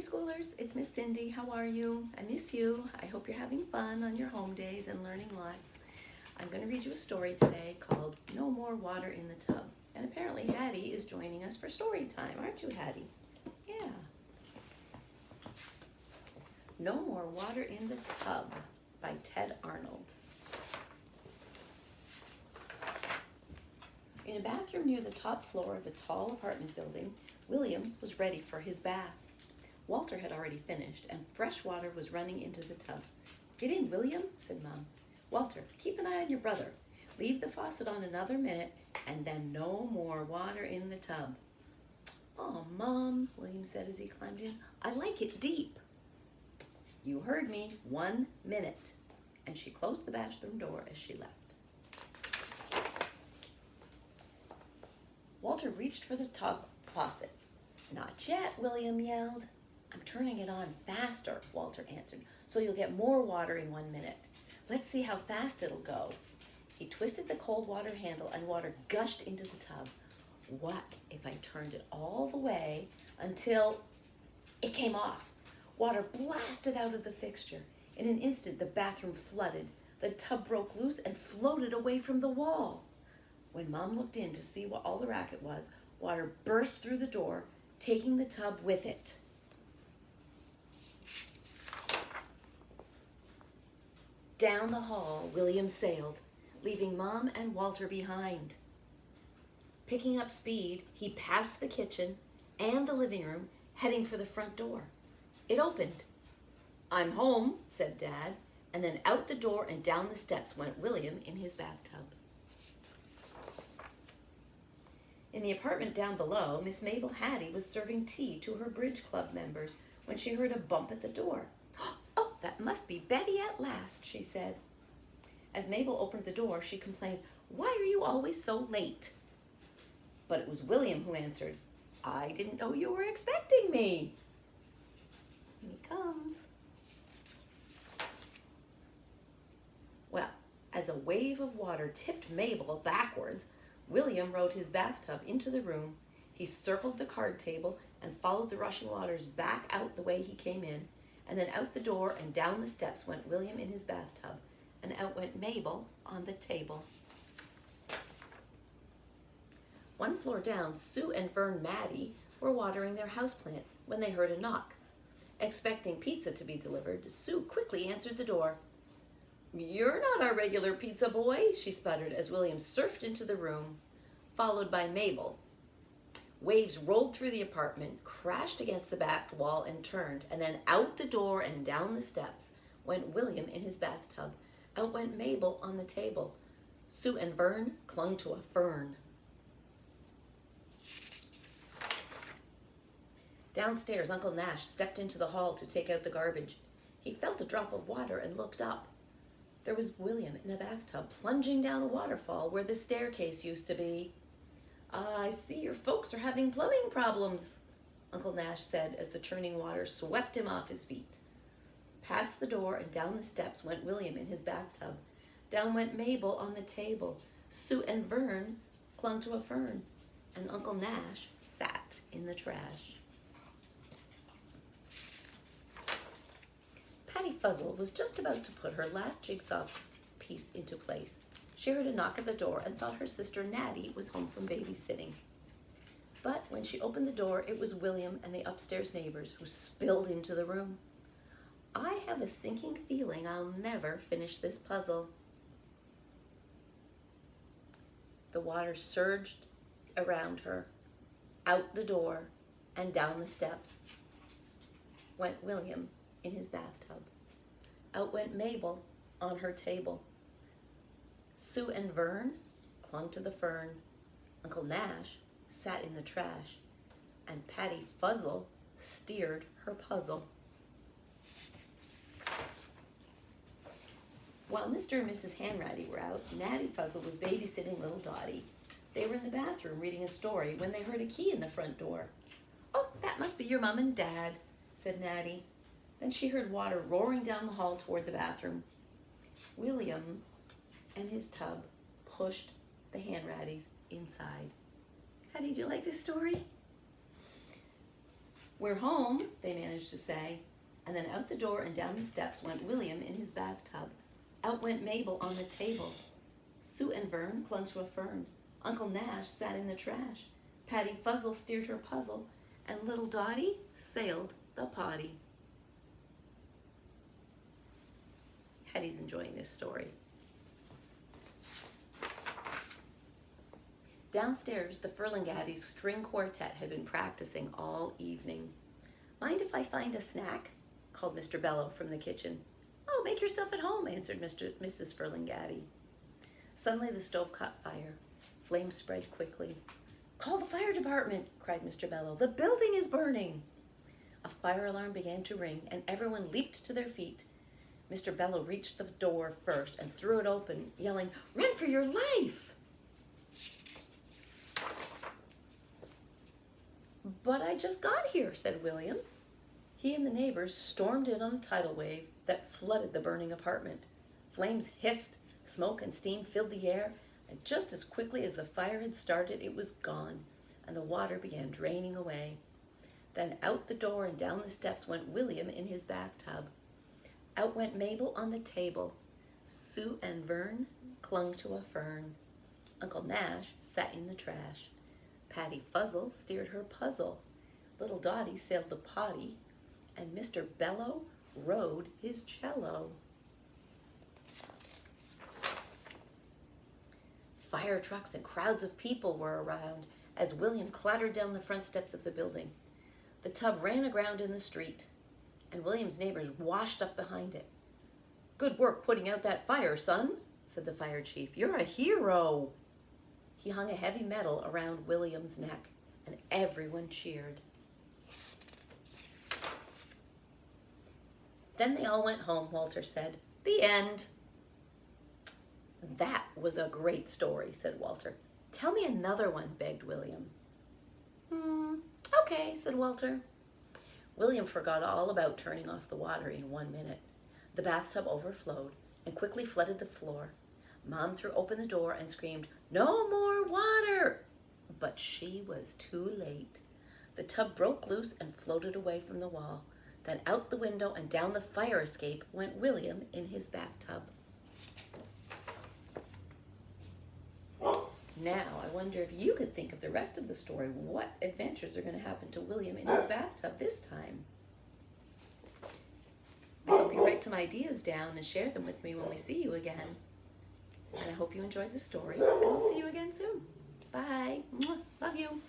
Preschoolers, it's Miss Cindy. How are you? I miss you. I hope you're having fun on your home days and learning lots. I'm going to read you a story today called No More Water in the Tub. And apparently Hattie is joining us for story time, aren't you, Hattie? Yeah. No More Water in the Tub by Ted Arnold. In a bathroom near the top floor of a tall apartment building, William was ready for his bath. Walter had already finished, and fresh water was running into the tub. "Get in, William," said Mom. "Walter, keep an eye on your brother. Leave the faucet on another minute, and then no more water in the tub." "Oh, Mom," William said as he climbed in, "I like it deep." "You heard me, 1 minute." And she closed the bathroom door as she left. Walter reached for the tub faucet. "Not yet," William yelled. "I'm turning it on faster," Walter answered, "so you'll get more water in 1 minute. Let's see how fast it'll go." He twisted the cold water handle and water gushed into the tub. What if I turned it all the way until it came off? Water blasted out of the fixture. In an instant, the bathroom flooded. The tub broke loose and floated away from the wall. When Mom looked in to see what all the racket was, water burst through the door, taking the tub with it. Down the hall, William sailed, leaving Mom and Walter behind. Picking up speed, he passed the kitchen and the living room, heading for the front door. It opened. "I'm home," said Dad, and then out the door and down the steps went William in his bathtub. In the apartment down below, Miss Mabel Hattie was serving tea to her bridge club members when she heard a bump at the door. "Oh, that must be Betty at last," she said. As Mabel opened the door, she complained, "Why are you always so late?" But it was William who answered, "I didn't know you were expecting me." Here he comes. Well, as a wave of water tipped Mabel backwards, William rode his bathtub into the room. He circled the card table and followed the rushing waters back out the way he came in, and then out the door and down the steps went William in his bathtub, and out went Mabel on the table. One floor down, Sue and Vern Maddie were watering their houseplants when they heard a knock. Expecting pizza to be delivered, Sue quickly answered the door. "You're not our regular pizza boy," she sputtered as William surfed into the room, followed by Mabel. Waves rolled through the apartment, crashed against the back wall and turned, and then out the door and down the steps went William in his bathtub. Out went Mabel on the table. Sue and Vern clung to a fern. Downstairs, Uncle Nash stepped into the hall to take out the garbage. He felt a drop of water and looked up. There was William in a bathtub, plunging down a waterfall where the staircase used to be. "I see your folks are having plumbing problems," Uncle Nash said as the churning water swept him off his feet. Past the door and down the steps went William in his bathtub. Down went Mabel on the table. Sue and Vern clung to a fern, and Uncle Nash sat in the trash. Patty Fuzzle was just about to put her last jigsaw piece into place. She heard a knock at the door and thought her sister Natty was home from babysitting. But when she opened the door, it was William and the upstairs neighbors who spilled into the room. "I have a sinking feeling I'll never finish this puzzle." The water surged around her, out the door, and down the steps went William in his bathtub. Out went Mabel on her table. Sue and Vern clung to the fern. Uncle Nash sat in the trash, and Patty Fuzzle steered her puzzle. While Mr. and Mrs. Hanratty were out, Natty Fuzzle was babysitting little Dottie. They were in the bathroom reading a story when they heard a key in the front door. "Oh, that must be your mom and dad," said Natty. Then she heard water roaring down the hall toward the bathroom. William and his tub pushed the Hanrattys inside. How did you like this story? "We're home," they managed to say. And then out the door and down the steps went William in his bathtub. Out went Mabel on the table. Sue and Vern clung to a fern. Uncle Nash sat in the trash. Patty Fuzzle steered her puzzle. And little Dottie sailed the potty. Hetty's enjoying this story. Downstairs, the Ferlinghatties string quartet had been practicing all evening. "Mind if I find a snack?" called Mr. Bello from the kitchen. "Oh, make yourself at home," answered Mrs. Ferlinghattie. Suddenly the stove caught fire. Flames spread quickly. "Call the fire department," cried Mr. Bello. "The building is burning." A fire alarm began to ring, and everyone leaped to their feet. Mr. Bello reached the door first and threw it open, yelling, "Run for your life!" "But I just got here," said William. He and the neighbors stormed in on a tidal wave that flooded the burning apartment. Flames hissed, smoke and steam filled the air, and just as quickly as the fire had started, it was gone, and the water began draining away. Then out the door and down the steps went William in his bathtub. Out went Mabel on the table. Sue and Vern clung to a fern. Uncle Nash sat in the trash. Patty Fuzzle steered her puzzle. Little Dottie sailed the potty, and Mr. Bello rode his cello. Fire trucks and crowds of people were around as William clattered down the front steps of the building. The tub ran aground in the street, and William's neighbors washed up behind it. "Good work putting out that fire, son," said the fire chief. "You're a hero." He hung a heavy medal around William's neck, and everyone cheered. Then they all went home, Walter said. "The end." "That was a great story," said Walter. "Tell me another one," begged William. "Okay," said Walter. William forgot all about turning off the water in 1 minute. The bathtub overflowed and quickly flooded the floor. Mom threw open the door and screamed, "No more water!" But she was too late. The tub broke loose and floated away from the wall. Then out the window and down the fire escape went William in his bathtub. Now, I wonder if you could think of the rest of the story. What adventures are going to happen to William in his bathtub this time? I hope you write some ideas down and share them with me when we see you again. And I hope you enjoyed the story, and we'll see you again soon. Bye. Mwah. Love you.